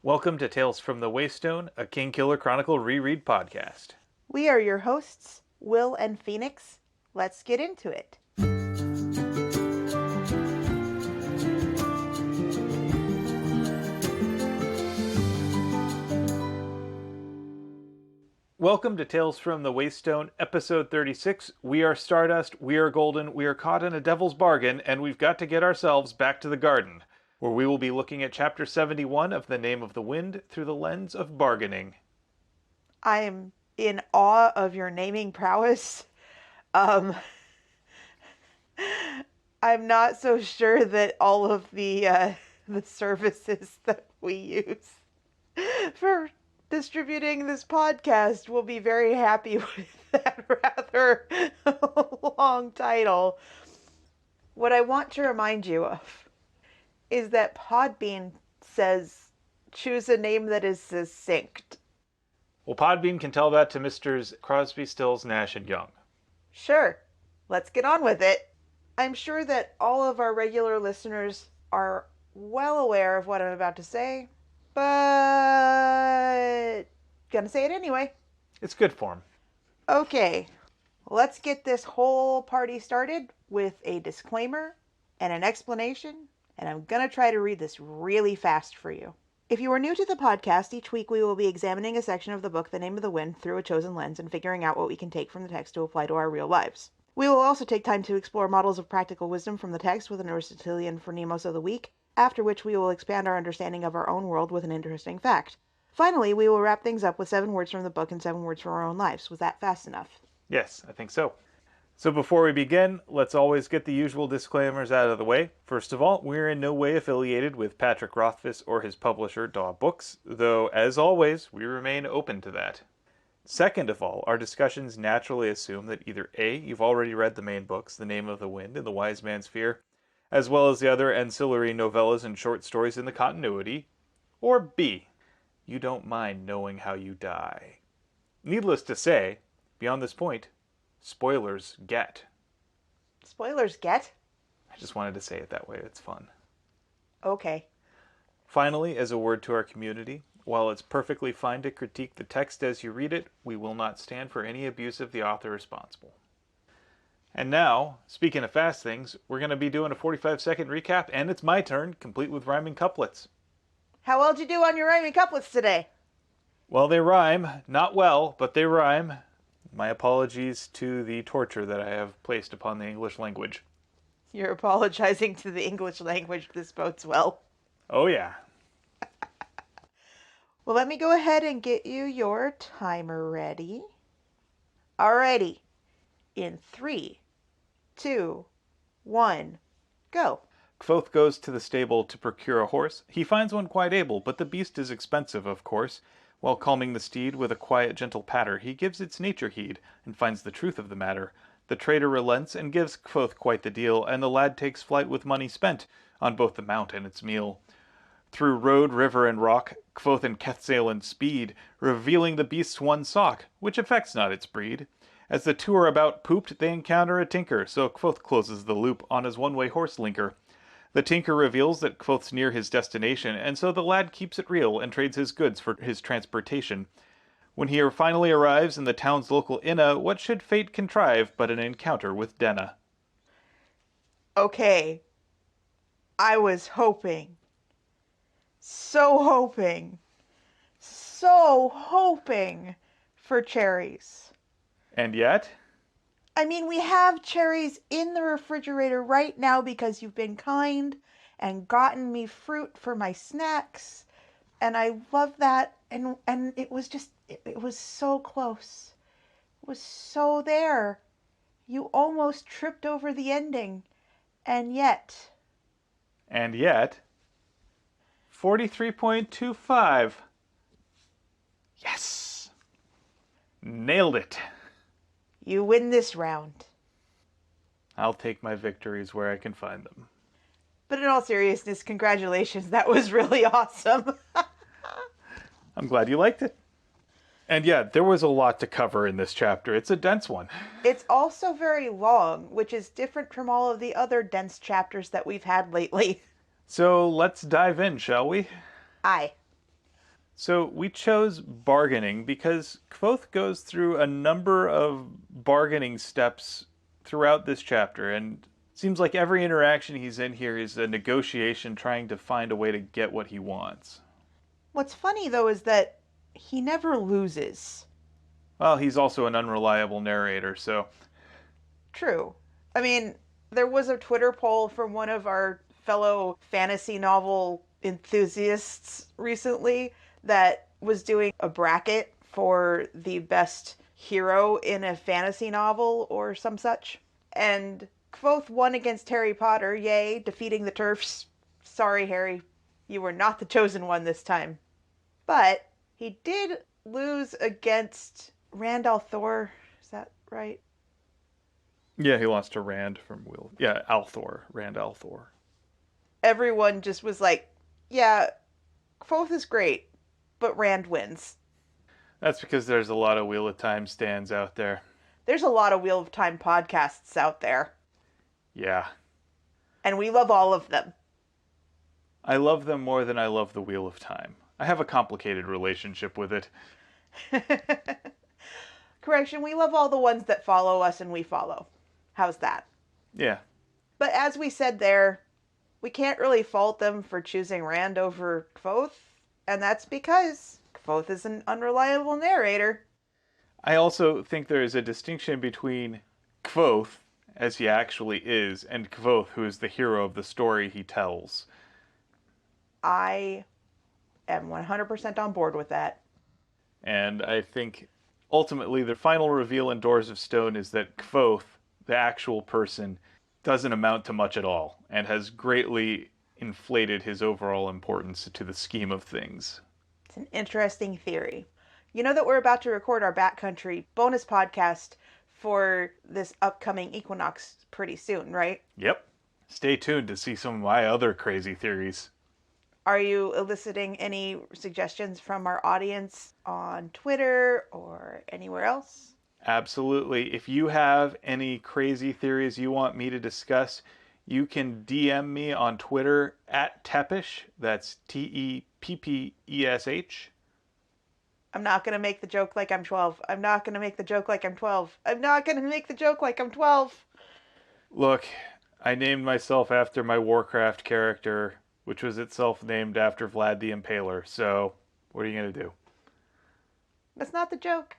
Welcome to Tales from the Waystone, a King Killer Chronicle reread podcast. We are your hosts, Will and Phoenix. Let's get into it. Welcome to Tales from the Waystone, episode 36. We are Stardust, we are golden, we are caught in a devil's bargain, and we've got to get ourselves back to the garden, where we will be looking at chapter 71 of The Name of the Wind through the lens of bargaining. I am in awe of your naming prowess. I'm not so sure that all of the services that we use for distributing this podcast will be very happy with that rather long title. What I want to remind you of is that Podbean says choose a name that is succinct. Well, Podbean can tell that to Misters Crosby, Stills, Nash, and Young. Sure, let's get on with it. I'm sure that all of our regular listeners are well aware of what I'm about to say, but gonna say it anyway. It's good form. Okay, let's get this whole party started with a disclaimer and an explanation, and I'm gonna try to read this really fast for you. If you are new to the podcast, each week we will be examining a section of the book The Name of the Wind through a chosen lens and figuring out what we can take from the text to apply to our real lives. We will also take time to explore models of practical wisdom from the text with an Aristotelian phronimos of the week, after which we will expand our understanding of our own world with an interesting fact. Finally, we will wrap things up with 7 words from the book and 7 words from our own lives. Was that fast enough? Yes, I think so. So before we begin, let's always get the usual disclaimers out of the way. First of all, we're in no way affiliated with Patrick Rothfuss or his publisher, Daw Books, though, as always, we remain open to that. Second of all, our discussions naturally assume that either A, you've already read the main books, The Name of the Wind and The Wise Man's Fear, as well as the other ancillary novellas and short stories in the continuity, or B, you don't mind knowing how you die. Needless to say, beyond this point, spoilers get. Spoilers get? I just wanted to say it that way. It's fun. Okay. Finally, as a word to our community, while it's perfectly fine to critique the text as you read it, we will not stand for any abuse of the author responsible. And now, speaking of fast things, we're going to be doing a 45-second recap, and it's my turn, complete with rhyming couplets. How well'd you do on your rhyming couplets today? Well, they rhyme. Not well, but they rhyme. My apologies to the torture that I have placed upon the English language. You're apologizing to the English language. This bodes well. Oh, yeah. Well, let me go ahead and get you your timer ready. Alrighty. In 3, 2, 1, go. Kvothe goes to the stable to procure a horse. He finds one quite able, but the beast is expensive, of course. While calming the steed with a quiet, gentle patter, he gives its nature heed, and finds the truth of the matter. The trader relents, and gives Kvothe quite the deal, and the lad takes flight with money spent on both the mount and its meal. Through road, river, and rock, Kvothe and Keth sail in speed, revealing the beast's one sock, which affects not its breed. As the two are about pooped, they encounter a tinker, so Kvothe closes the loop on his one-way horse linker. The tinker reveals that Kvothe's near his destination, and so the lad keeps it real and trades his goods for his transportation. When he finally arrives in the town's local inna, what should fate contrive but an encounter with Denna? Okay. I was hoping. So hoping for cherries. And yet? I mean, we have cherries in the refrigerator right now because you've been kind and gotten me fruit for my snacks. And I love that. And it was just, it was so close. It was so there. You almost tripped over the ending. And yet. 43.25. Yes! Nailed it. You win this round. I'll take my victories where I can find them. But in all seriousness, congratulations. That was really awesome. I'm glad you liked it. And yeah, there was a lot to cover in this chapter. It's a dense one. It's also very long, which is different from all of the other dense chapters that we've had lately. So let's dive in, shall we? Aye. So we chose bargaining because Kvothe goes through a number of bargaining steps throughout this chapter, and it seems like every interaction he's in here is a negotiation trying to find a way to get what he wants. What's funny, though, is that he never loses. Well, he's also an unreliable narrator, so True. I mean, there was a Twitter poll from one of our fellow fantasy novel enthusiasts recently that was doing a bracket for the best hero in a fantasy novel or some such. And Kvothe won against Harry Potter, yay, defeating the turfs. Sorry, Harry, you were not the chosen one this time. But he did lose against Randall Thor. Is that right? yeah, he lost to Rand from Will. Yeah, Althor, Rand Althor. Everyone just was like, yeah, Kvothe is great, but Rand wins. That's because there's a lot of Wheel of Time stands out there. There's a lot of Wheel of Time podcasts out there, Yeah. and we love all of them. I love them more than I love the Wheel of Time. I have a complicated relationship with it. Correction, we love all the ones that follow us and we follow. How's that? Yeah. But as we said there, we can't really fault them for choosing Rand over Kvothe, and that's because Kvothe is an unreliable narrator. I also think there is a distinction between Kvothe, as he actually is, and Kvothe, who is the hero of the story he tells. I am 100% on board with that. And I think ultimately the final reveal in Doors of Stone is that Kvothe, the actual person, doesn't amount to much at all and has greatly inflated his overall importance to the scheme of things. It's an interesting theory. You know that we're about to record our Backcountry bonus podcast for this upcoming equinox pretty soon, right? Yep. Stay tuned to see some of my other crazy theories. Are you eliciting any suggestions from our audience on Twitter or anywhere else? Absolutely. If you have any crazy theories you want me to discuss, you can DM me on Twitter at Teppish. That's Teppesh. I'm not going to make the joke like I'm 12. I'm not going to make the joke like I'm 12. I'm not going to make the joke like I'm 12. Look, I named myself after my Warcraft character, which was itself named after Vlad the Impaler. So, what are you going to do? That's not the joke.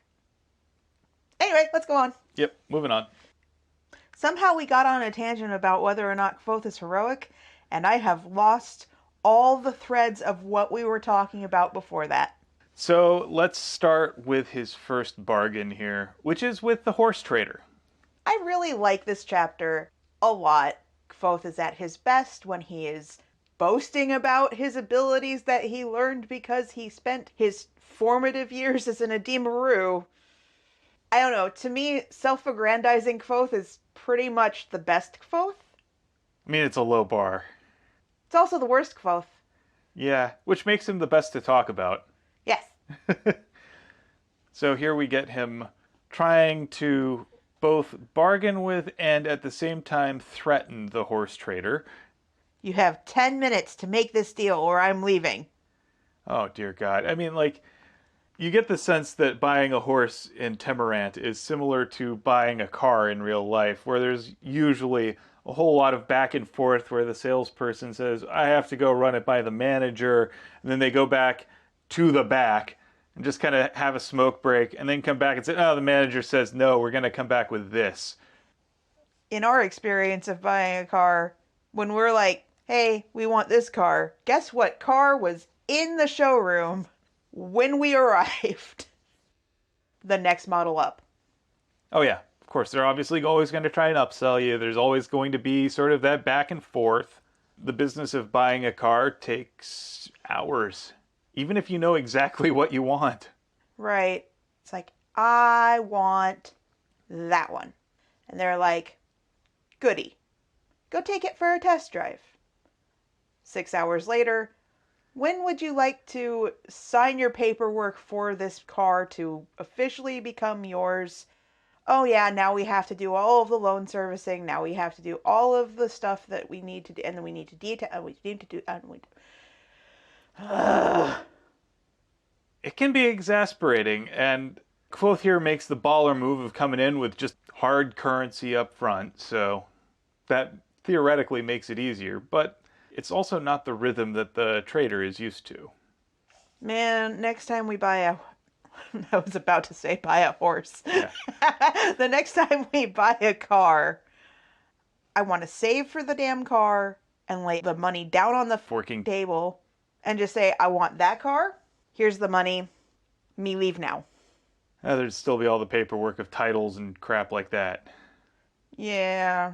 Anyway, let's go on. Yep, moving on. Somehow we got on a tangent about whether or not Kvothe is heroic, and I have lost all the threads of what we were talking about before that. So, let's start with his first bargain here, which is with the horse trader. I really like this chapter a lot. Kvothe is at his best when he is boasting about his abilities that he learned because he spent his formative years as an Ademaru. I don't know. To me, self-aggrandizing Kvothe is pretty much the best Kvothe. I mean, it's a low bar. It's also the worst Kvothe. Yeah, which makes him the best to talk about. Yes. So here we get him trying to both bargain with and at the same time threaten the horse trader. You have 10 minutes to make this deal or I'm leaving. Oh, dear God. I mean, like, you get the sense that buying a horse in Temerant is similar to buying a car in real life, where there's usually a whole lot of back and forth where the salesperson says, I have to go run it by the manager, and then they go back to the back and just kind of have a smoke break and then come back and say, oh, the manager says, no, we're going to come back with this. In our experience of buying a car, when we're like, hey, we want this car, guess what car was in the showroom when we arrived? The next model up. Oh, yeah. Of course, they're obviously always going to try and upsell you. There's always going to be sort of that back and forth. The business of buying a car takes hours, even if you know exactly what you want. Right. It's like, I want that one. And they're like, goody. Go take it for a test drive. 6 hours later, when would you like to sign your paperwork for this car to officially become yours? Oh yeah, now we have to do all of the loan servicing. Now we have to do all of the stuff that we need to do, and then we need to detail, and we need to do, and we. It can be exasperating, and Quoth here makes the baller move of coming in with just hard currency up front, so that theoretically makes it easier, but it's also not the rhythm that the trader is used to. Man, next time we buy a I was about to say buy a horse. Yeah. The next time we buy a car, I want to save for the damn car and lay the money down on the Working. table and just say, I want that car. Here's the money. Me leave now. There'd still be all the paperwork of titles and crap like that. Yeah.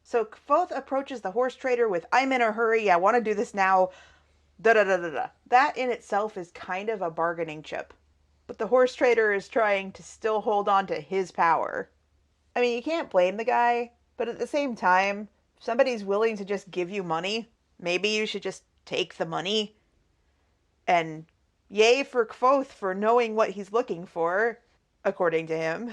So Kvothe approaches the horse trader with, I'm in a hurry. I want to do this now. Da da da da da. That in itself is kind of a bargaining chip. But the horse trader is trying to still hold on to his power. I mean, you can't blame the guy, but at the same time, if somebody's willing to just give you money, maybe you should just take the money. And yay for Kvothe for knowing what he's looking for, according to him.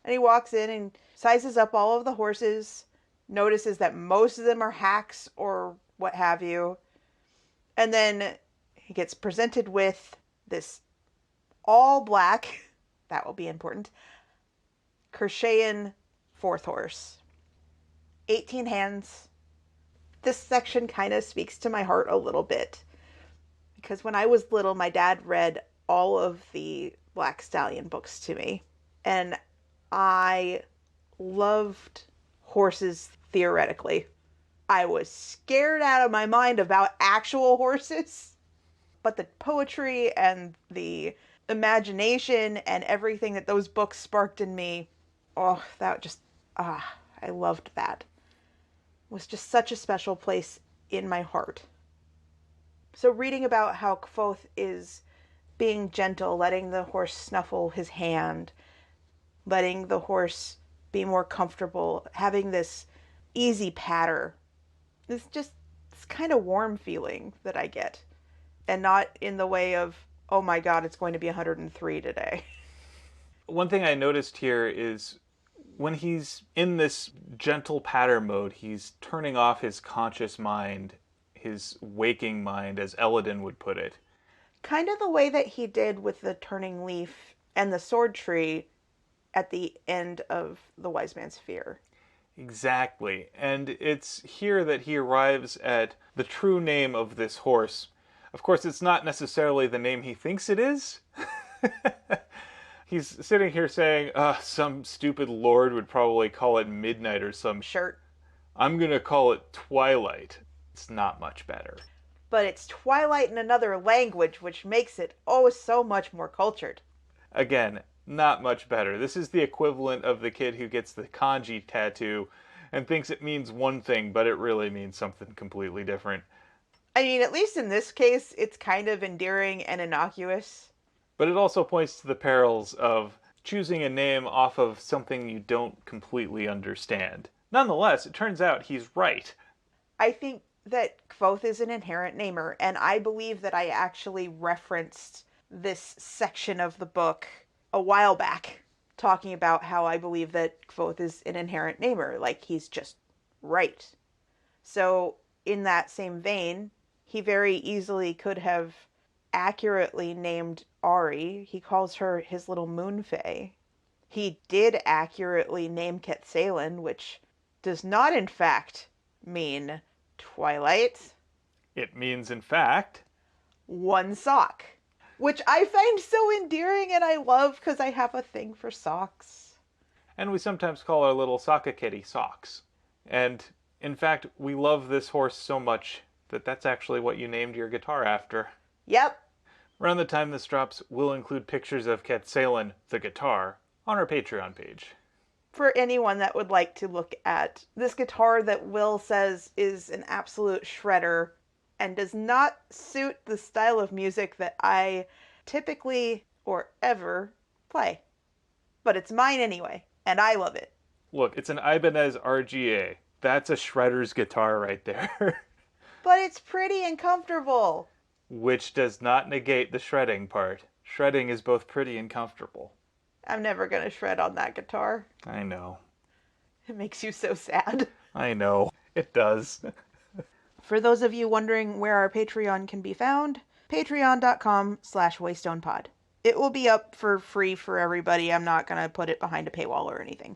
And he walks in and sizes up all of the horses, notices that most of them are hacks or what have you. And then he gets presented with this all black, that will be important, Kershayan fourth horse. 18 hands. This section kind of speaks to my heart a little bit. Because when I was little, my dad read all of the Black Stallion books to me. And I loved horses theoretically. I was scared out of my mind about actual horses. But the poetry and the imagination and everything that those books sparked in me, oh, that just, I loved that. It was just such a special place in my heart. So reading about how Kvothe is being gentle, letting the horse snuffle his hand, letting the horse be more comfortable, having this easy patter, it's just this kind of warm feeling that I get. And not in the way of, oh my god, it's going to be 103 today. One thing I noticed here is when he's in this gentle patter mode, he's turning off his conscious mind, his waking mind, as Elladan would put it. Kind of the way that he did with the turning leaf and the sword tree at the end of the Wise Man's Fear. Exactly. And it's here that he arrives at the true name of this horse. Of course, it's not necessarily the name he thinks it is. He's sitting here saying, some stupid lord would probably call it Midnight or some Shirt. I'm going to call it Twilight. It's not much better. But it's Twilight in another language, which makes it oh so much more cultured. Again, not much better. This is the equivalent of the kid who gets the kanji tattoo and thinks it means one thing, but it really means something completely different. I mean, at least in this case, it's kind of endearing and innocuous. But it also points to the perils of choosing a name off of something you don't completely understand. Nonetheless, it turns out he's right. I think that Kvothe is an inherent namer, and I believe that I actually referenced this section of the book a while back, talking about how I believe that Kvothe is an inherent namer, like he's just right. So, in that same vein, he very easily could have accurately named Ari. He calls her his little moon fae. He did accurately name Quetzalin, which does not in fact mean Twilight. It means, in fact, one sock, which I find so endearing and I love because I have a thing for socks. And we sometimes call our little Sokka kitty Socks. And, in fact, we love this horse so much that that's actually what you named your guitar after. Yep. Around the time this drops, we'll include pictures of Quetzalin, the guitar, on our Patreon page. For anyone that would like to look at this guitar that Will says is an absolute shredder and does not suit the style of music that I typically or ever play. But it's mine anyway, and I love it. Look, it's an Ibanez RGA. That's a shredder's guitar right there. But it's pretty and comfortable. Which does not negate the shredding part. Shredding is both pretty and comfortable. I'm never going to shred on that guitar. I know. It makes you so sad. I know. It does. For those of you wondering where our Patreon can be found, Patreon.com/Waystonepod. It will be up for free for everybody. I'm not going to put it behind a paywall or anything.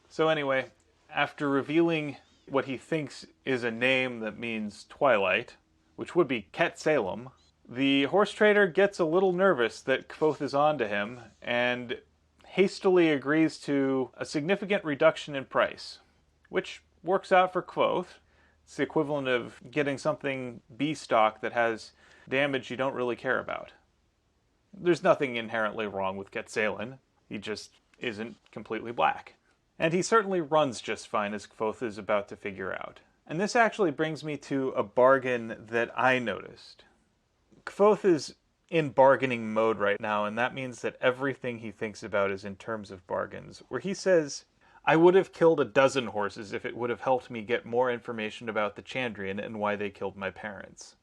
So anyway, after revealing what he thinks is a name that means twilight, which would be Ket Salem, the horse trader gets a little nervous that Kvothe is on to him and hastily agrees to a significant reduction in price, which works out for Kvothe. It's the equivalent of getting something B stock that has damage you don't really care about. There's nothing inherently wrong with Ket Salem. He just isn't completely black. And he certainly runs just fine, as Kvothe is about to figure out. And this actually brings me to a bargain that I noticed. Kvothe is in bargaining mode right now, and that means that everything he thinks about is in terms of bargains, where he says, I would have killed a dozen horses if it would have helped me get more information about the Chandrian and why they killed my parents.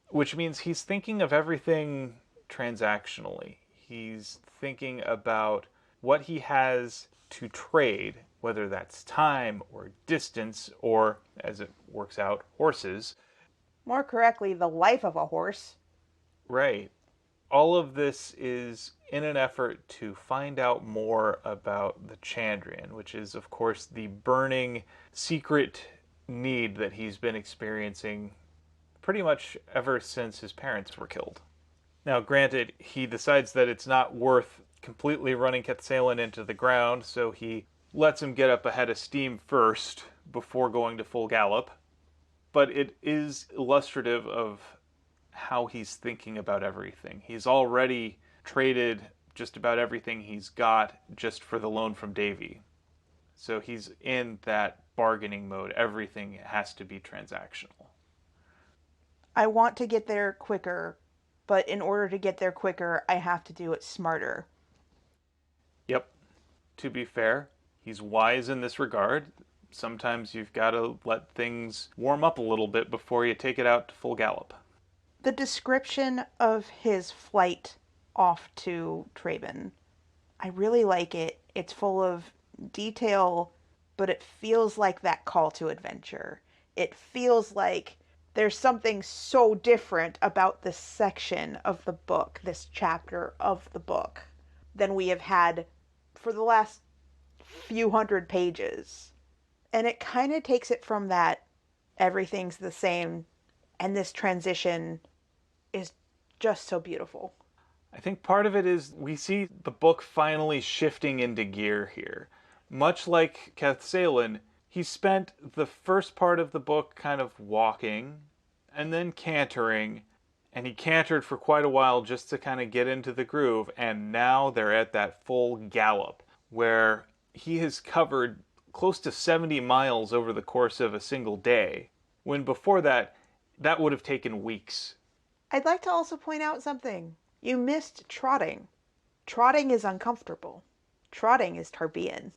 Which means he's thinking of everything transactionally. He's thinking about what he has to trade, whether that's time or distance or, as it works out, horses. More correctly, the life of a horse. Right. All of this is in an effort to find out more about the Chandrian, which is, of course, the burning secret need that he's been experiencing pretty much ever since his parents were killed. Now, granted, he decides that it's not worth completely running Ket Salem into the ground, so he lets him get up ahead of steam first before going to full gallop. But it is illustrative of how he's thinking about everything. He's already traded just about everything he's got just for the loan from Davy. So he's in that bargaining mode. Everything has to be transactional. I want to get there quicker, but in order to get there quicker, I have to do it smarter. Yep. To be fair, he's wise in this regard. Sometimes you've got to let things warm up a little bit before you take it out to full gallop. The description of his flight off to Traben, I really like it. It's full of detail, but it feels like that call to adventure. It feels like there's something so different about this section of the book, this chapter of the book, than we have had for the last few hundred pages. And it kind of takes it from that everything's the same, and this transition is just so beautiful. I think part of it is we see the book finally shifting into gear here. Much like Ket Salem, he spent the first part of the book kind of walking and then cantering, and he cantered for quite a while just to kind of get into the groove, and now they're at that full gallop where he has covered close to 70 miles over the course of a single day, when before that, that would have taken weeks. I'd like to also point out something. You missed trotting. Trotting is uncomfortable. Trotting is Tarbean.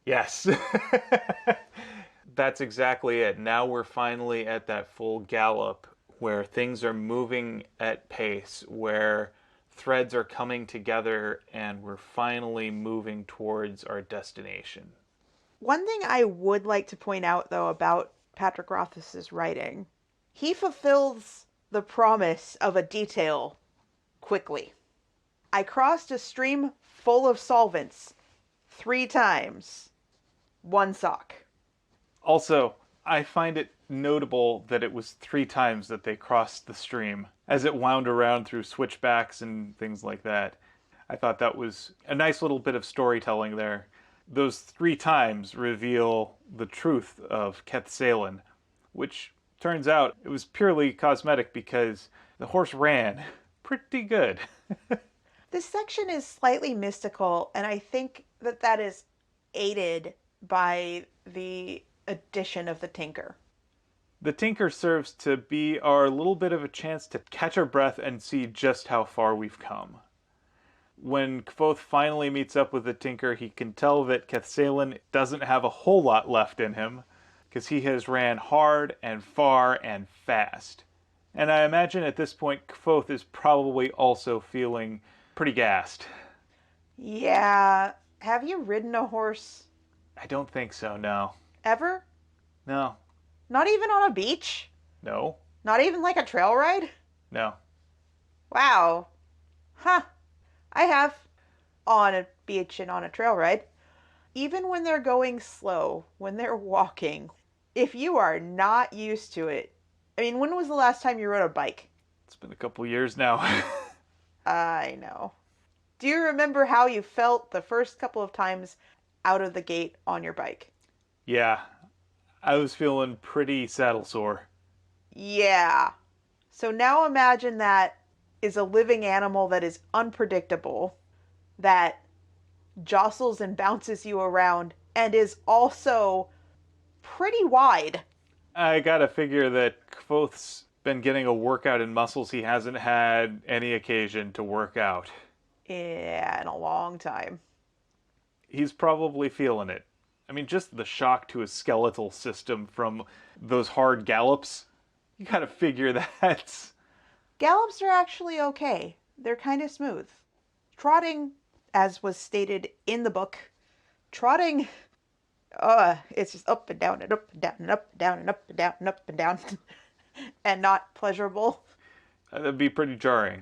Yes. That's exactly it. Now we're finally at that full gallop where things are moving at pace, where threads are coming together, and we're finally moving towards our destination. One thing I would like to point out, though, about Patrick Rothfuss's writing, he fulfills the promise of a detail quickly. I crossed a stream full of solvents 3 times. 1 sock. Also, I find it notable that it was 3 times that they crossed the stream as it wound around through switchbacks and things like that. I thought that was a nice little bit of storytelling there. Those 3 times reveal the truth of Ket Salem, which turns out it was purely cosmetic because the horse ran pretty good. This section is slightly mystical, and I think that that is aided by the addition of the Tinker. The Tinker serves to be our little bit of a chance to catch our breath and see just how far we've come. When Kvothe finally meets up with the Tinker, he can tell that Ket Salem doesn't have a whole lot left in him, because he has ran hard and far and fast. And I imagine at this point Kvothe is probably also feeling pretty gassed. Yeah. Have you ridden a horse I don't think so, no. ever? No. Not even on a beach? No. Not even like a trail ride? No. Wow. Huh. I have on a beach and on a trail ride. Even when they're going slow, when they're walking, if you are not used to it, I mean, when was the last time you rode a bike? It's been a couple years now. I know. Do you remember how you felt the first couple of times out of the gate on your bike? Yeah, I was feeling pretty saddle sore. Yeah. So now imagine that is a living animal that is unpredictable, that jostles and bounces you around, and is also pretty wide. I gotta figure that Kvoth's been getting a workout in muscles he hasn't had any occasion to work out. Yeah, in a long time. He's probably feeling it. I mean, just the shock to his skeletal system from those hard gallops. You gotta figure that. Gallops are actually okay. They're kind of smooth. Trotting, as was stated in the book, trotting, it's just up and down and up and down and up and down and up and down and up and down and not pleasurable. That'd be pretty jarring.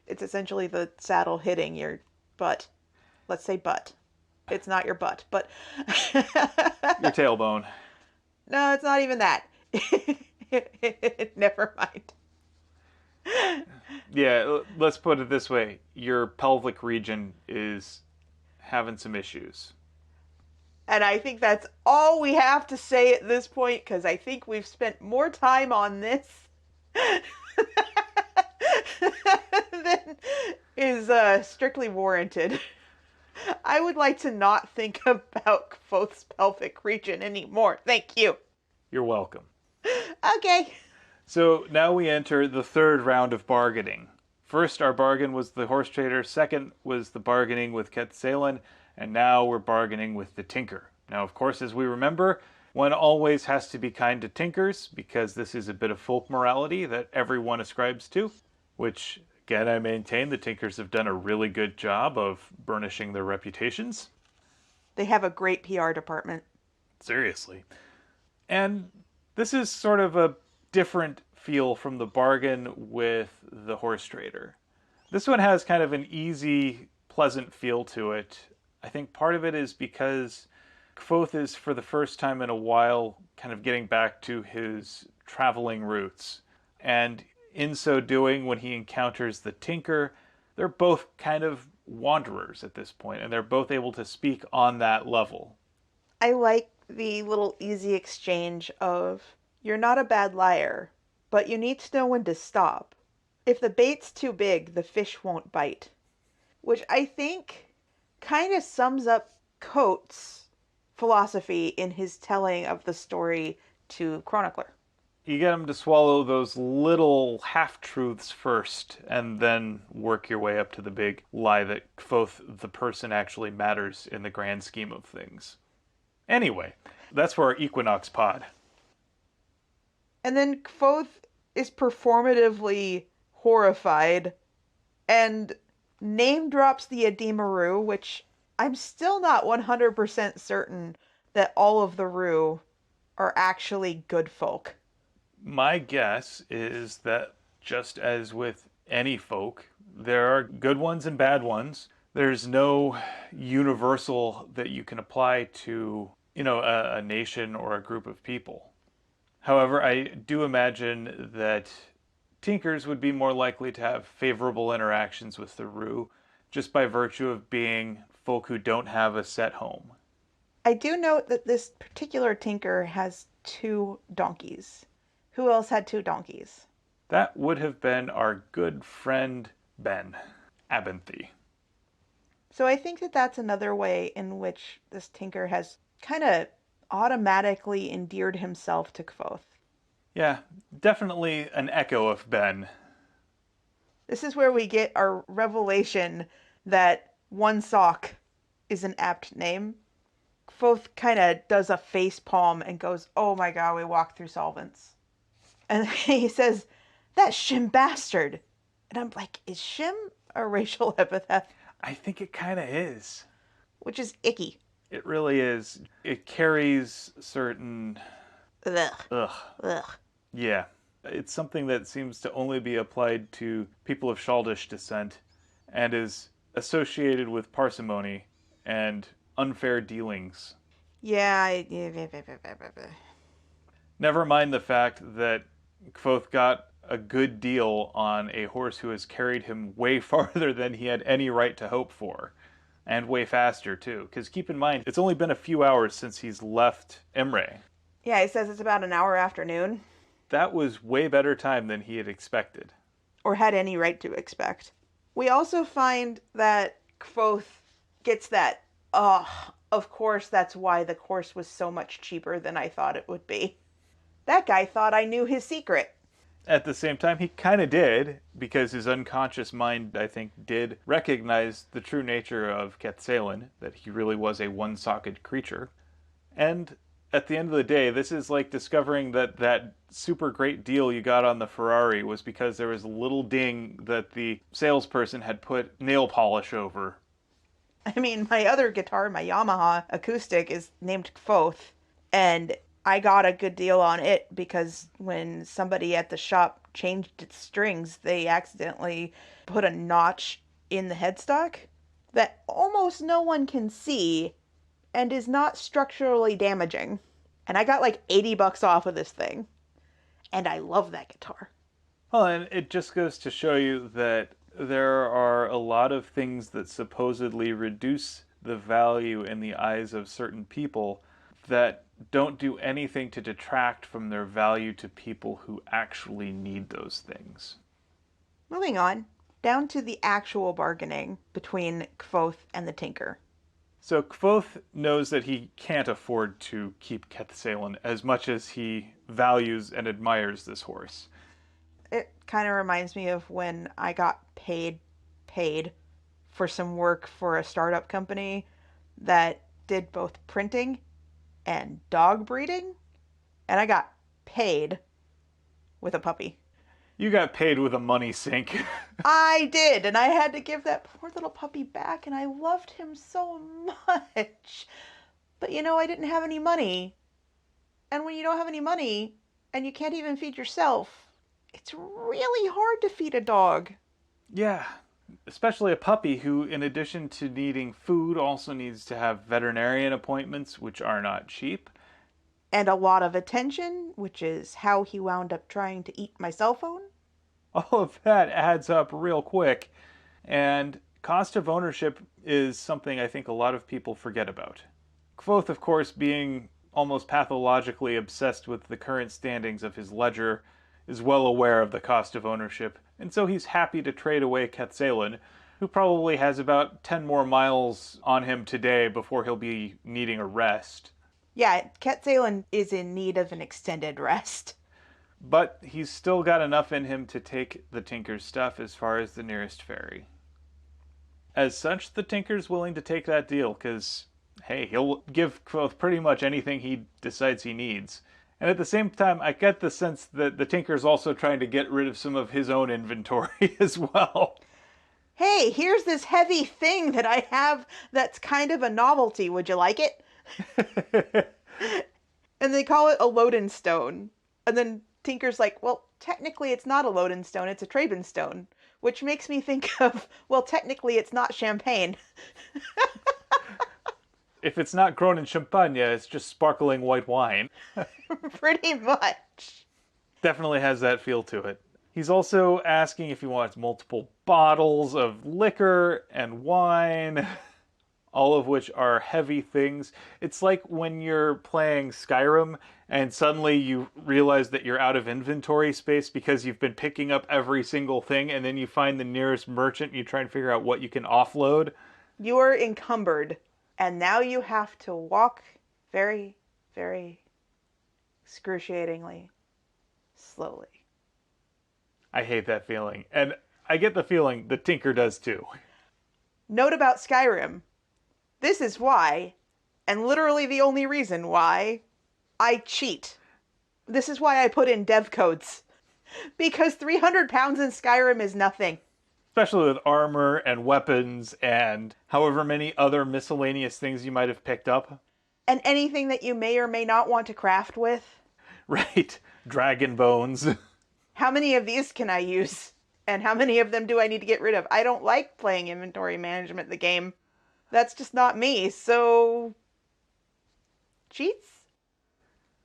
It's essentially the saddle hitting your butt. Let's say butt. It's not your butt, but Your tailbone. no, it's not even that. Never mind. Yeah, let's put it this way. Your pelvic region is having some issues. And I think that's all we have to say at this point because I think we've spent more time on this than is strictly warranted. I would like to not think about Kvoth's pelvic region anymore. Thank you. You're welcome. Okay. So now we enter the third round of bargaining. First, our bargain was the horse trader. Second was the bargaining with Quetzalin. And now we're bargaining with the tinker. Now, of course, as we remember, one always has to be kind to tinkers because this is a bit of folk morality that everyone ascribes to, which, again, I maintain the tinkers have done a really good job of burnishing their reputations. They have a great PR department. Seriously. And this is sort of a different feel from the bargain with the horse trader. This one has kind of an easy, pleasant feel to it. I think part of it is because Kvoth is, for the first time in a while, kind of getting back to his traveling roots. And in so doing, when he encounters the tinker, they're both kind of wanderers at this point, and they're both able to speak on that level. I like the little easy exchange of, you're not a bad liar, but you need to know when to stop. If the bait's too big, the fish won't bite. Which I think kind of sums up Coates' philosophy in his telling of the story to Chronicler. You get him to swallow those little half-truths first, and then work your way up to the big lie that Kvoth, the person, actually matters in the grand scheme of things. Anyway, that's for our Equinox pod. And then Kvoth is performatively horrified and name drops the Ademaru, which I'm still not 100% certain that all of the Rue are actually good folk. My guess is that just as with any folk, there are good ones and bad ones. There's no universal that you can apply to, a nation or a group of people. However, I do imagine that Tinkers would be more likely to have favorable interactions with the Rue just by virtue of being folk who don't have a set home. I do note that this particular tinker has two donkeys. Who else had two donkeys? That would have been our good friend Ben Abinthy. So I think that that's another way in which this tinker has kind of automatically endeared himself to Kvoth. Yeah, definitely an echo of Ben. This is where we get our revelation that One Sock is an apt name. Kvoth kind of does a face palm and goes, "Oh my god, we walked through solvents." And he says, "That shim bastard." And I'm like, is shim a racial epithet? I think it kind of is. Which is icky. It really is. It carries certain. Ugh. Ugh. Ugh. Yeah. It's something that seems to only be applied to people of Shaldish descent and is associated with parsimony and unfair dealings. Yeah, Never mind the fact that Kvothe got a good deal on a horse who has carried him way farther than he had any right to hope for. And way faster, too. Because keep in mind, it's only been a few hours since he's left Imre. yeah, he says it's about an hour afternoon, That was way better time than he had expected. or had any right to expect. We also find that Kvothe gets that, of course, that's why the course was so much cheaper than I thought it would be. That guy thought I knew his secret. At the same time, he kind of did, because his unconscious mind, I think, did recognize the true nature of Quetzalcoatl, that he really was a one-socket creature. And at the end of the day, this is like discovering that that super great deal you got on the Ferrari was because there was a little ding that the salesperson had put nail polish over. I mean, my other guitar, my Yamaha acoustic, is named Kvothe, and I got a good deal on it because when somebody at the shop changed its strings, they accidentally put a notch in the headstock that almost no one can see and is not structurally damaging. And I got like $80 off of this thing. And I love that guitar. Well, and it just goes to show you that there are a lot of things that supposedly reduce the value in the eyes of certain people that don't do anything to detract from their value to people who actually need those things. Moving on, down to the actual bargaining between Kvothe and the Tinker. So Kvothe knows that he can't afford to keep Quetzalcoatl as much as he values and admires this horse. It kind of reminds me of when I got paid for some work for a startup company that did both printing and dog breeding, and I got paid with a puppy. You got paid with a money sink. I did, and I had to give that poor little puppy back, and I loved him so much. But you know, I didn't have any money. And when you don't have any money and you can't even feed yourself, it's really hard to feed a dog. Yeah, especially a puppy who, in addition to needing food, also needs to have veterinarian appointments, which are not cheap. And a lot of attention, which is how he wound up trying to eat my cell phone. All of that adds up real quick. And cost of ownership is something I think a lot of people forget about. Kvothe, of course, being almost pathologically obsessed with the current standings of his ledger, is well aware of the cost of ownership, and so he's happy to trade away Quetzalcoatl, who probably has about 10 more miles on him today before he'll be needing a rest. Yeah, Quetzalcoatl is in need of an extended rest. But he's still got enough in him to take the Tinker's stuff as far as the nearest ferry. As such, the Tinker's willing to take that deal, because, hey, he'll give Kvothe pretty much anything he decides he needs. And at the same time, I get the sense that the Tinker's also trying to get rid of some of his own inventory as well. Hey, here's this heavy thing that I have that's kind of a novelty. Would you like it? And they call it a Loden stone. And then Tinker's like, well, technically it's not a Loden stone, it's a Traben stone. Which makes me think of, well, technically it's not champagne. If it's not grown in Champagne, it's just sparkling white wine. Pretty much. Definitely has that feel to it. He's also asking if he wants multiple bottles of liquor and wine, all of which are heavy things. It's like when you're playing Skyrim and suddenly you realize that you're out of inventory space because you've been picking up every single thing, and then you find the nearest merchant and you try and figure out what you can offload. You are encumbered, and now you have to walk very, very excruciatingly slowly. I hate that feeling. And I get the feeling the Tinker does too. Note about Skyrim. This is why, and literally the only reason why, I cheat. This is why I put in dev codes. Because 300 pounds in Skyrim is nothing. Especially with armor and weapons and however many other miscellaneous things you might have picked up. And anything that you may or may not want to craft with. Right. Dragon bones. how many of these can I use? And how many of them do I need to get rid of? I don't like playing inventory management in the game. That's just not me. So, cheats?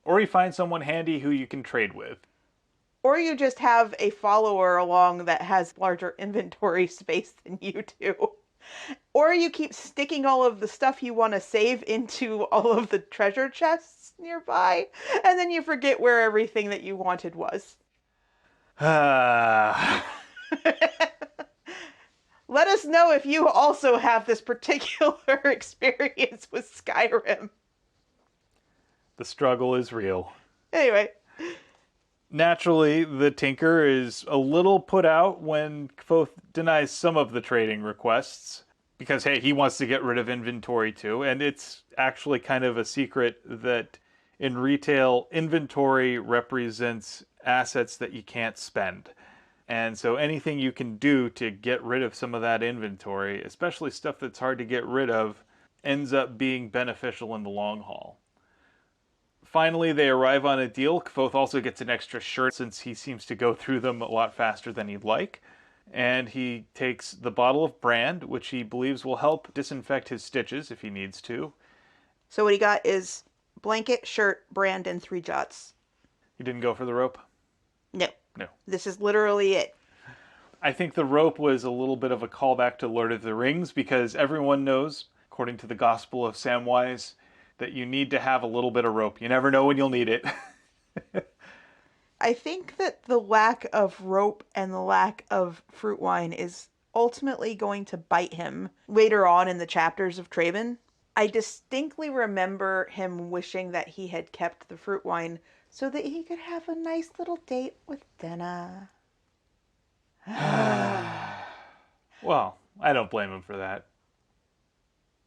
Or you find someone handy who you can trade with. Or you just have a follower along that has larger inventory space than you do. Or you keep sticking all of the stuff you want to save into all of the treasure chests nearby, and then you forget where everything that you wanted was. the Let us know if you also have this particular experience with Skyrim. struggle is real. Anyway. Naturally, the Tinker is a little put out when Kvothe denies some of the trading requests. Because, hey, he wants to get rid of inventory too. And it's actually kind of a secret that in retail, inventory represents assets that you can't spend. And so anything you can do to get rid of some of that inventory, especially stuff that's hard to get rid of, ends up being beneficial in the long haul. Finally, they arrive on a deal. Kvothe also gets an extra shirt since he seems to go through them a lot faster than he'd like. And he takes the bottle of brand, which he believes will help disinfect his stitches if he needs to. So what he got is blanket, shirt, brand, and 3 jots. He didn't go for the rope? No. No. This is literally it. I think the rope was a little bit of a callback to Lord of the Rings because everyone knows, according to the Gospel of Samwise, that you need to have a little bit of rope. You never know when you'll need it. I think that the lack of rope and the lack of fruit wine is ultimately going to bite him later on in the chapters of Traven. I distinctly remember him wishing that he had kept the fruit wine so that he could have a nice little date with Denna. Well, I don't blame him for that.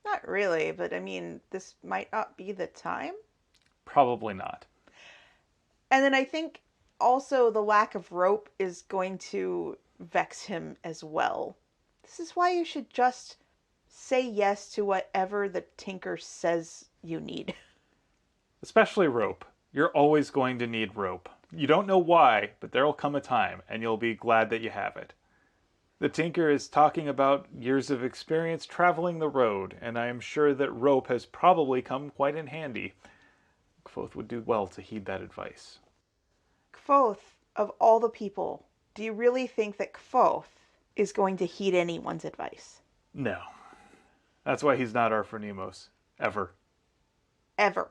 Not really, but I mean, this might not be the time. Probably not. And then I think also the lack of rope is going to vex him as well. This is why you should just say yes to whatever the Tinker says you need. Especially rope. You're always going to need rope. You don't know why, but there'll come a time, and you'll be glad that you have it. The Tinker is talking about years of experience traveling the road, and I am sure that rope has probably come quite in handy. Kvothe would do well to heed that advice. Kvothe, of all the people, do you really think that Kvothe is going to heed anyone's advice? No. That's why he's not our Phronimos. Ever. Ever.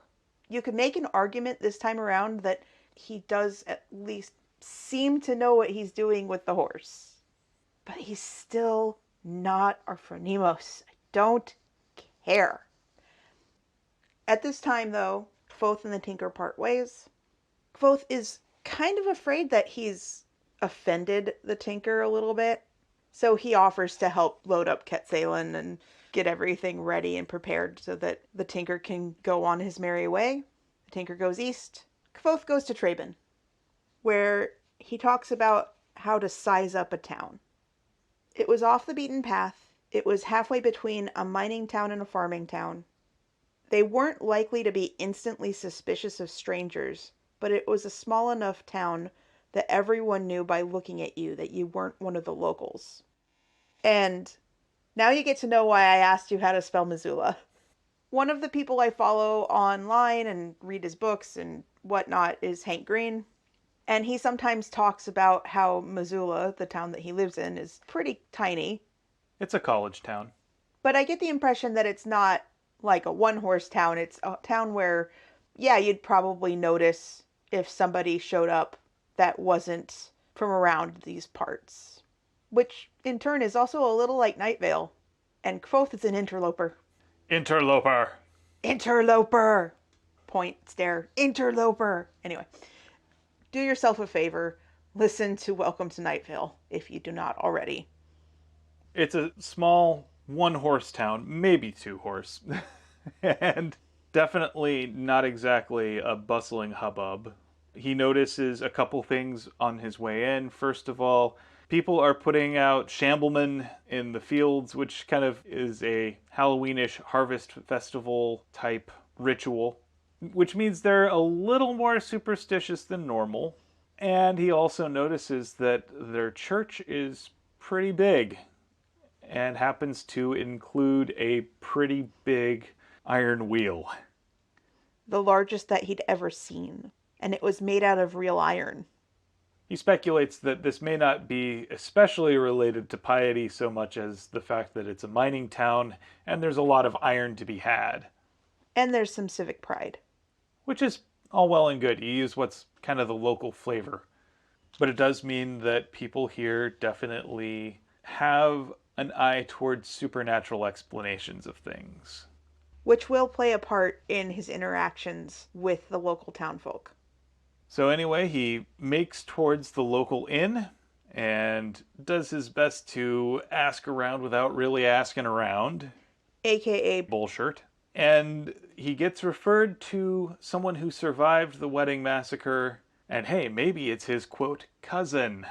You could make an argument this time around that he does at least seem to know what he's doing with the horse. But he's still not our Phronimos. I don't care. At this time, though, Kvothe and the Tinker part ways. Kvothe is kind of afraid that he's offended the Tinker a little bit. So he offers to help load up Quetzalon and get everything ready and prepared so that the Tinker can go on his merry way. The Tinker goes east. Kvothe goes to Traben, where he talks about how to size up a town. It was off the beaten path. It was halfway between a mining town and a farming town. They weren't likely to be instantly suspicious of strangers, but it was a small enough town that everyone knew by looking at you that you weren't one of the locals. And now you get to know why I asked you how to spell Missoula. One of the people I follow online and read his books and whatnot is Hank Green. And he sometimes talks about how Missoula, the town that he lives in, is pretty tiny. It's a college town. But I get the impression that it's not like a one-horse town. It's a town where, yeah, you'd probably notice if somebody showed up that wasn't from around these parts. Which, in turn, is also a little like Night Vale. And Kvothe is an interloper. Interloper! Interloper! Point, stare, interloper! Anyway, do yourself a favor. Listen to Welcome to Night Vale, if you do not already. It's a small one-horse town, maybe two-horse. And definitely not exactly a bustling hubbub. He notices a couple things on his way in. First of all, people are putting out shamblemen in the fields, which kind of is a Halloweenish harvest festival type ritual, which means they're a little more superstitious than normal. And he also notices that their church is pretty big and happens to include a pretty big iron wheel. The largest that he'd ever seen, and it was made out of real iron. He speculates that this may not be especially related to piety so much as the fact that it's a mining town and there's a lot of iron to be had. And there's some civic pride. Which is all well and good. You use what's kind of the local flavor. But it does mean that people here definitely have an eye towards supernatural explanations of things. Which will play a part in his interactions with the local townfolk. So, anyway, he makes towards the local inn and does his best to ask around without really asking around. AKA bullshit. And he gets referred to someone who survived the wedding massacre. And hey, maybe it's his quote, cousin.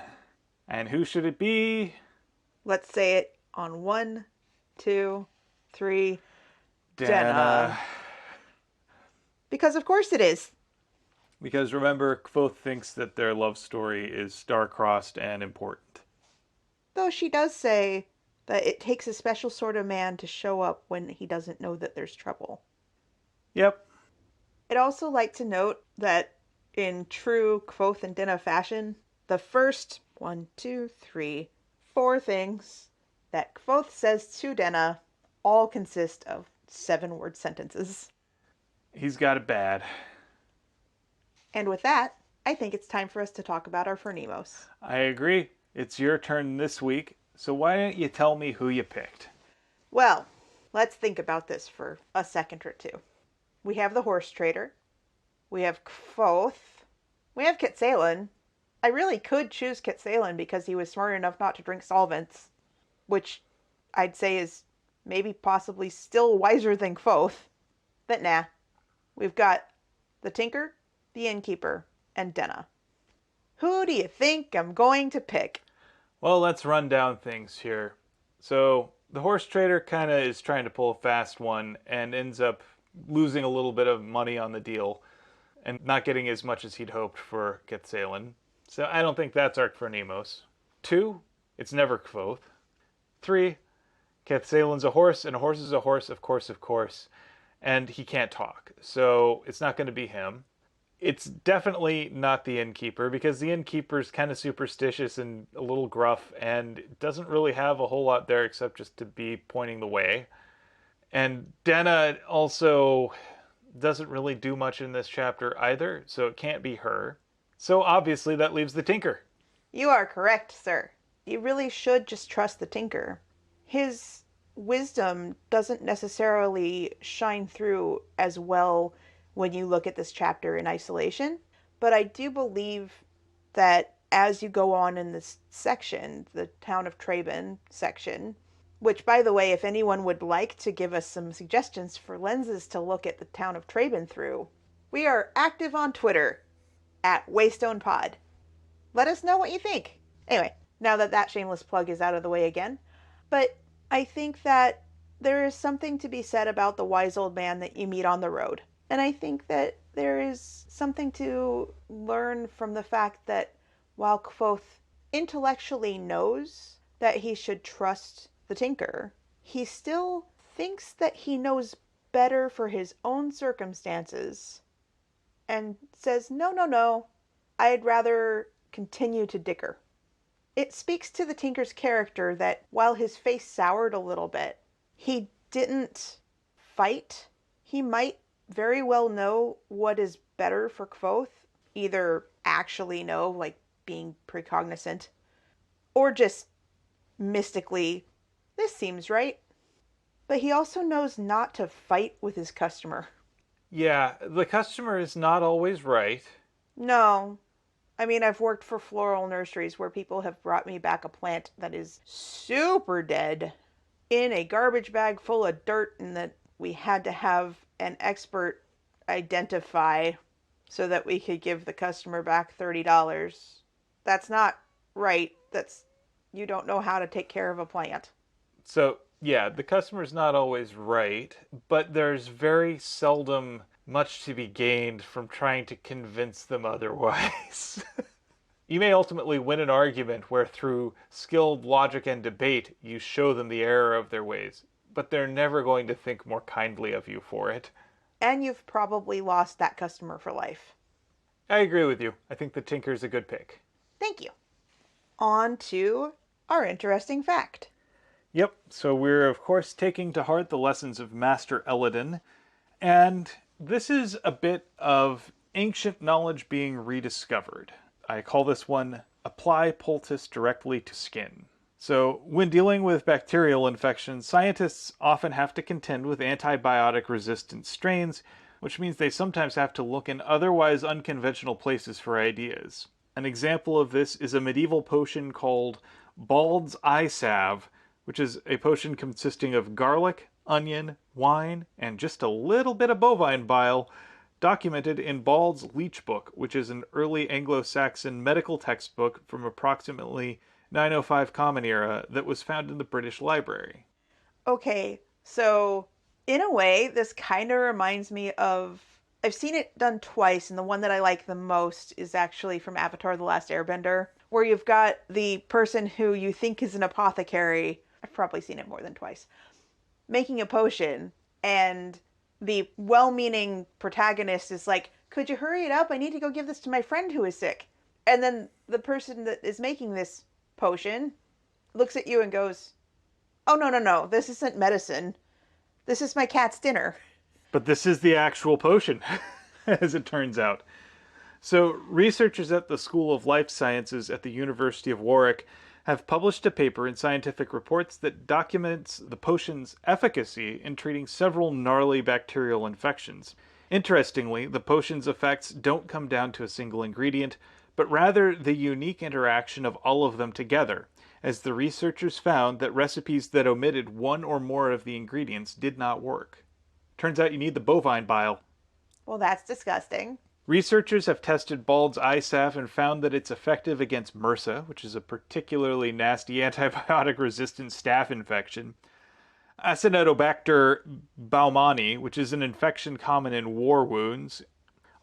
And who should it be? Let's say it on 1, 2, 3. Dana. Because of course it is. Because remember, Kvothe thinks that their love story is star-crossed and important. Though she does say that it takes a special sort of man to show up when he doesn't know that there's trouble. Yep. I'd also like to note that in true Kvothe and Dinah fashion, the first 1, 2, 3, 4 things that Kvothe says to Dinah all consist of 7-word sentences. He's got it bad. And with that, I think it's time for us to talk about our Phronimos. I agree. It's your turn this week, so why don't you tell me who you picked? Well, let's think about this for a second or two. We have the horse trader. We have Kvothe. We have Kitsalan. I really could choose Kitsalan because he was smart enough not to drink solvents, which I'd say is maybe possibly still wiser than Kvothe. But nah. We've got the Tinker, the Innkeeper, and Denna. Who do you think I'm going to pick? Well, let's run down things here. So, the horse trader kind of is trying to pull a fast one and ends up losing a little bit of money on the deal and not getting as much as he'd hoped for Kitsalan. So, I don't think that's our Phronimos. 2, it's never Kvothe. 3, Kitsalan's a horse, and a horse is a horse, of course, and he can't talk. So, it's not going to be him. It's definitely not the innkeeper, because the innkeeper's kind of superstitious and a little gruff and doesn't really have a whole lot there except just to be pointing the way. And Denna also doesn't really do much in this chapter either, so it can't be her. So obviously that leaves the Tinker. You are correct, sir. You really should just trust the Tinker. His wisdom doesn't necessarily shine through as well when you look at this chapter in isolation, but I do believe that as you go on in this section, the Town of Traben section, which, by the way, if anyone would like to give us some suggestions for lenses to look at the Town of Traben through, we are active on Twitter at Waystone Pod. Let us know what you think. Anyway, now that that shameless plug is out of the way again, but I think that there is something to be said about the wise old man that you meet on the road. And I think that there is something to learn from the fact that while Kvothe intellectually knows that he should trust the Tinker, he still thinks that he knows better for his own circumstances and says, no, I'd rather continue to dicker. It speaks to the Tinker's character that while his face soured a little bit, he didn't fight. He might very well know what is better for Kvothe, either actually know, like being precognizant, or just mystically, this seems right. But he also knows not to fight with his customer. Yeah, the customer is not always right. No. I mean, I've worked for floral nurseries where people have brought me back a plant that is super dead in a garbage bag full of dirt, and that we had to have an expert identify so that we could give the customer back $30. That's not right. You don't know how to take care of a plant. So, yeah, the customer's not always right, but there's very seldom much to be gained from trying to convince them otherwise. You may ultimately win an argument where through skilled logic and debate you show them the error of their ways, but they're never going to think more kindly of you for it. And you've probably lost that customer for life. I agree with you. I think the Tinker's a good pick. Thank you. On to our interesting fact. Yep, so we're of course taking to heart the lessons of Master Eladin, and this is a bit of ancient knowledge being rediscovered. I call this one Apply Poultice Directly to Skin. So, when dealing with bacterial infections, scientists often have to contend with antibiotic resistant strains, which means they sometimes have to look in otherwise unconventional places for ideas. An example of this is a medieval potion called Bald's Eye Salve, which is a potion consisting of garlic, onion, wine, and just a little bit of bovine bile, documented in Bald's Leech Book, which is an early Anglo-Saxon medical textbook from approximately 905 Common Era that was found in the British Library. Okay, so in a way, this kind of reminds me of. I've seen it done twice, and the one that I like the most is actually from Avatar: The Last Airbender, where you've got the person who you think is an apothecary. I've probably seen it more than twice, making a potion, and the well-meaning protagonist is like, "Could you hurry it up? I need to go give this to my friend who is sick." And then the person that is making this potion looks at you and goes, "Oh, no, no, no. This isn't medicine. This is my cat's dinner." But this is the actual potion, as it turns out. So, researchers at the School of Life Sciences at the University of Warwick have published a paper in Scientific Reports that documents the potion's efficacy in treating several gnarly bacterial infections. Interestingly, the potion's effects don't come down to a single ingredient, but rather the unique interaction of all of them together, as the researchers found that recipes that omitted one or more of the ingredients did not work. Turns out you need the bovine bile. Well, that's disgusting. Researchers have tested Bald's Eye Salve and found that it's effective against MRSA, which is a particularly nasty antibiotic-resistant staph infection, Acinetobacter baumannii, which is an infection common in war wounds,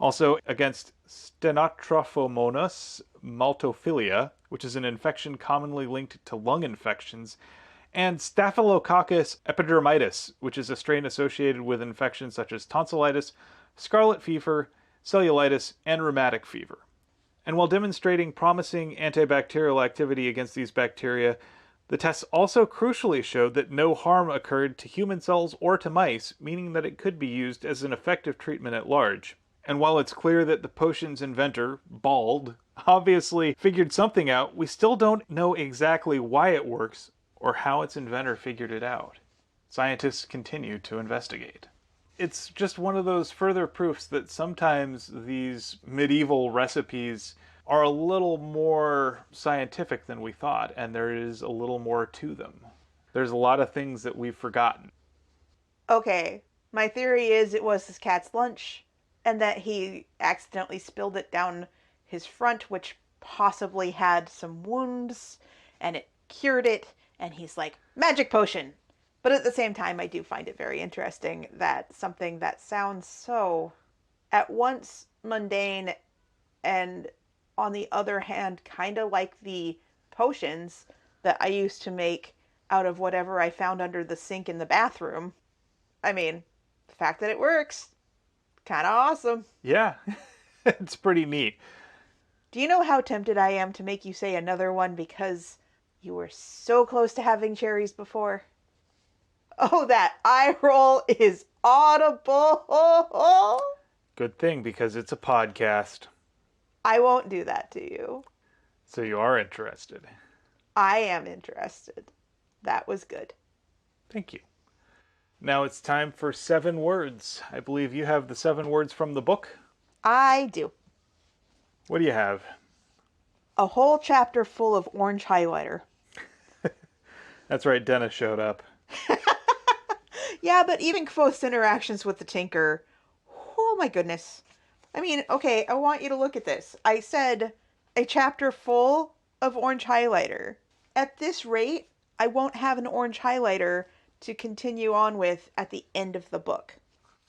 also against Stenotrophomonas maltophilia, which is an infection commonly linked to lung infections, and Staphylococcus epidermidis, which is a strain associated with infections such as tonsillitis, scarlet fever, cellulitis, and rheumatic fever. And while demonstrating promising antibacterial activity against these bacteria, the tests also crucially showed that no harm occurred to human cells or to mice, meaning that it could be used as an effective treatment at large. And while it's clear that the potion's inventor, Bald, obviously figured something out, we still don't know exactly why it works or how its inventor figured it out. Scientists continue to investigate. It's just one of those further proofs that sometimes these medieval recipes are a little more scientific than we thought, and there is a little more to them. There's a lot of things that we've forgotten. Okay, my theory is it was his cat's lunch, and that he accidentally spilled it down his front, which possibly had some wounds, and it cured it, and he's like, magic potion! But at the same time, I do find it very interesting that something that sounds so at once mundane and on the other hand kind of like the potions that I used to make out of whatever I found under the sink in the bathroom. I mean, the fact that it works, kind of awesome. Yeah, it's pretty neat. Do you know how tempted I am to make you say another one because you were so close to having cherries before? Oh, that eye roll is audible. Good thing, because it's a podcast. I won't do that to you. So you are interested. I am interested. That was good. Thank you. Now it's time for 7 words. I believe you have the 7 words from the book. I do. What do you have? A whole chapter full of orange highlighter. That's right, Dennis showed up. Yeah, but even Kvoth's interactions with the Tinker. Oh my goodness. I mean, okay, I want you to look at this. I said a chapter full of orange highlighter. At this rate, I won't have an orange highlighter to continue on with at the end of the book.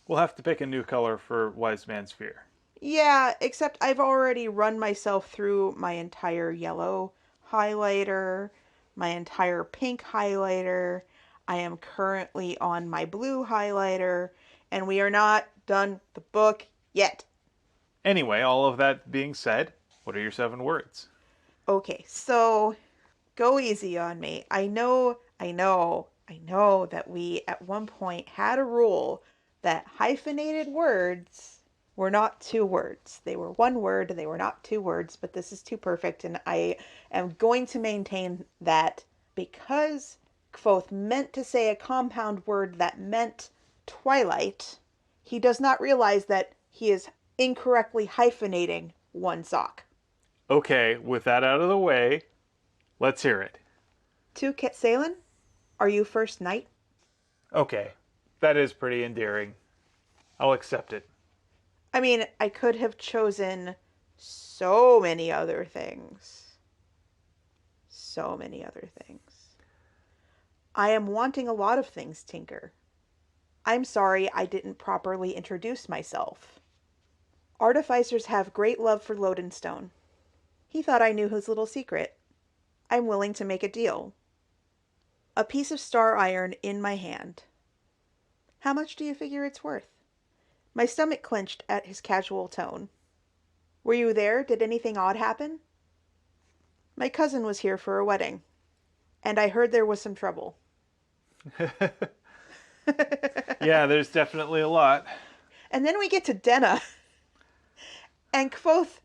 We'll have to pick a new color for Wise Man's Fear. Yeah, except I've already run myself through my entire yellow highlighter, my entire pink highlighter. I am currently on my blue highlighter, and we are not done the book yet. Anyway, all of that being said, what are your 7 words? Okay, so go easy on me. I know that we at one point had a rule that hyphenated words were not 2 words. They were 1 word, they were not 2 words, but this is too perfect, and I am going to maintain that because Kvothe meant to say a compound word that meant twilight, he does not realize that he is incorrectly hyphenating one sock. Okay, with that out of the way, let's hear it. To Ketsalin, are you first knight? Okay, that is pretty endearing. I'll accept it. I mean, I could have chosen so many other things. So many other things. I am wanting a lot of things, Tinker. I'm sorry I didn't properly introduce myself. Artificers have great love for Lodenstone. He thought I knew his little secret. I'm willing to make a deal. A piece of star iron in my hand. How much do you figure it's worth? My stomach clenched at his casual tone. Were you there? Did anything odd happen? My cousin was here for a wedding, and I heard there was some trouble. Yeah, there's definitely a lot. And then we get to Denna, and Kvothe,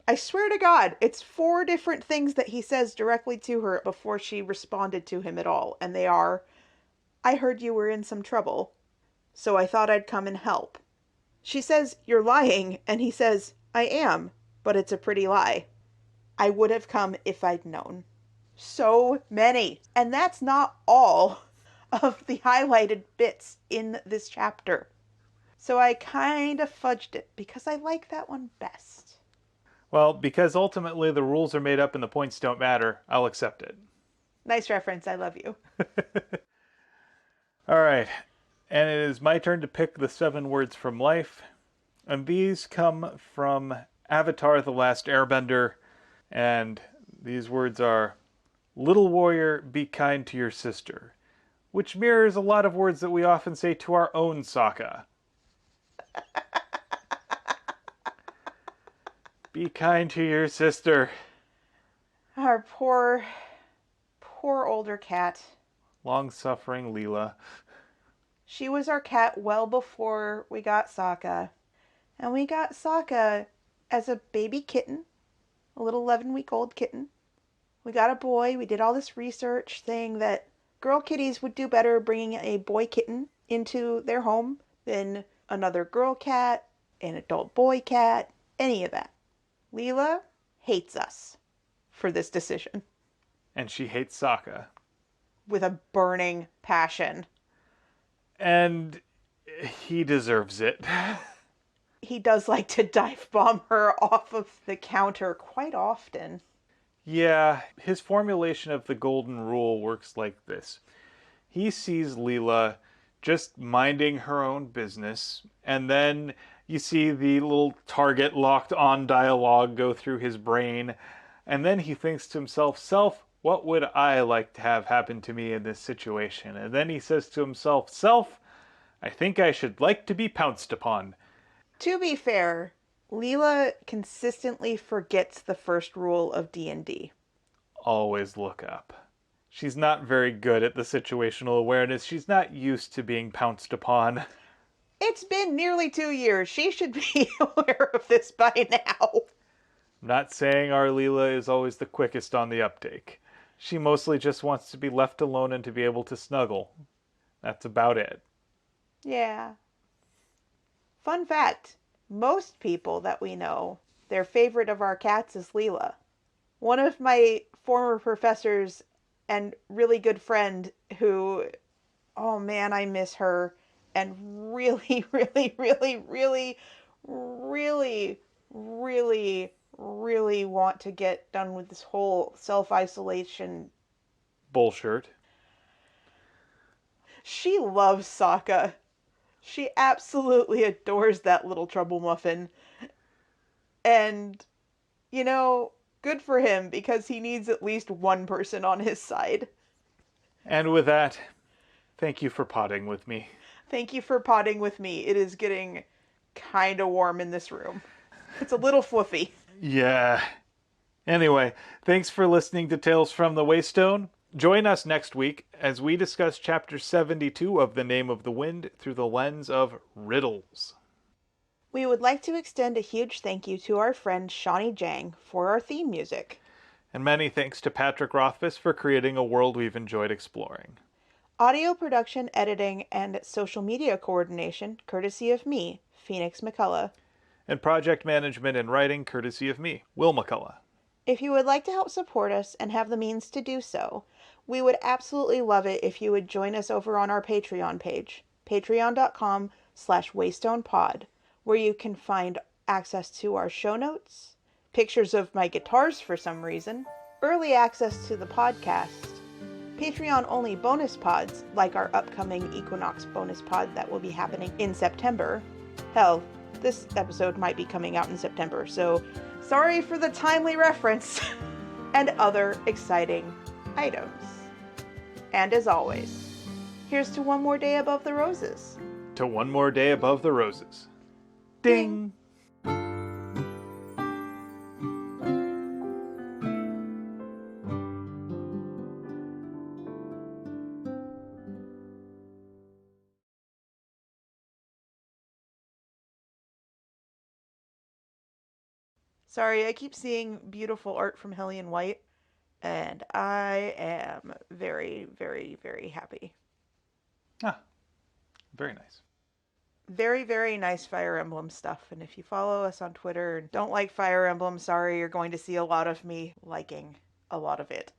I swear to God, it's 4 different things that he says directly to her before she responded to him at all. And they are, I heard you were in some trouble, so I thought I'd come and help. She says, you're lying, and he says, I am, but it's a pretty lie. I would have come if I'd known. So many. And that's not all of the highlighted bits in this chapter. So I kind of fudged it because I like that one best. Well, because ultimately the rules are made up and the points don't matter, I'll accept it. Nice reference. I love you. All right, and it is my turn to pick the 7 words from life. And these come from Avatar The Last Airbender. And these words are Little warrior, be kind to your sister, which mirrors a lot of words that we often say to our own Sokka. Be kind to your sister. Our poor, poor older cat. Long suffering Leela. She was our cat well before we got Sokka. And we got Sokka as a baby kitten, a little 11-week-old kitten. We got a boy. We did all this research saying that girl kitties would do better bringing a boy kitten into their home than another girl cat, an adult boy cat, any of that. Leela hates us for this decision And she hates Sokka. with a burning passion. And he deserves it. He does like to dive bomb her off of the counter quite often. Yeah, his formulation of the golden rule works like this. He sees Leela just minding her own business, and then you see the little target locked on dialogue go through his brain, and then he thinks to himself, Self, what would I like to have happen to me in this situation? And then he says to himself, Self, I think I should like to be pounced upon. To be fair, Leela consistently forgets the first rule of D&D. Always look up. She's not very good at the situational awareness. She's not used to being pounced upon. It's been nearly 2 years. She should be aware of this by now. I'm not saying our Leela is always the quickest on the uptake. She mostly just wants to be left alone and to be able to snuggle. That's about it. Yeah. Fun fact, most people that we know, their favorite of our cats is Leela. One of my former professors and really good friend who, oh man, I miss her and really, really, really, really, really, really, really want to get done with this whole self isolation. Bullshit. She loves Sokka. She absolutely adores that little trouble muffin. And, you know, good for him because he needs at least one person on his side. And with that, thank you for potting with me. Thank you for potting with me. It is getting kind of warm in this room. It's a little fluffy. Yeah. Anyway, thanks for listening to Tales from the Waystone. Join us next week as we discuss Chapter 72 of The Name of the Wind through the lens of riddles. We would like to extend a huge thank you to our friend Shawnee Jang for our theme music. And many thanks to Patrick Rothfuss for creating a world we've enjoyed exploring. Audio production, editing, and social media coordination courtesy of me, Phoenix McCullough. And project management and writing courtesy of me, Will McCullough. If you would like to help support us and have the means to do so, we would absolutely love it if you would join us over on our Patreon page, patreon.com/waystonepod, where you can find access to our show notes, pictures of my guitars for some reason, early access to the podcast, Patreon-only bonus pods like our upcoming Equinox bonus pod that will be happening in September. Hell, this episode might be coming out in September, so sorry for the timely reference, and other exciting items. And as always, here's to one more day above the roses. To one more day above the roses. Ding! Sorry, I keep seeing beautiful art from Hellion White, and I am very, very, very happy. Ah, very nice. Very, very nice Fire Emblem stuff. And if you follow us on Twitter and don't like Fire Emblem, sorry, you're going to see a lot of me liking a lot of it.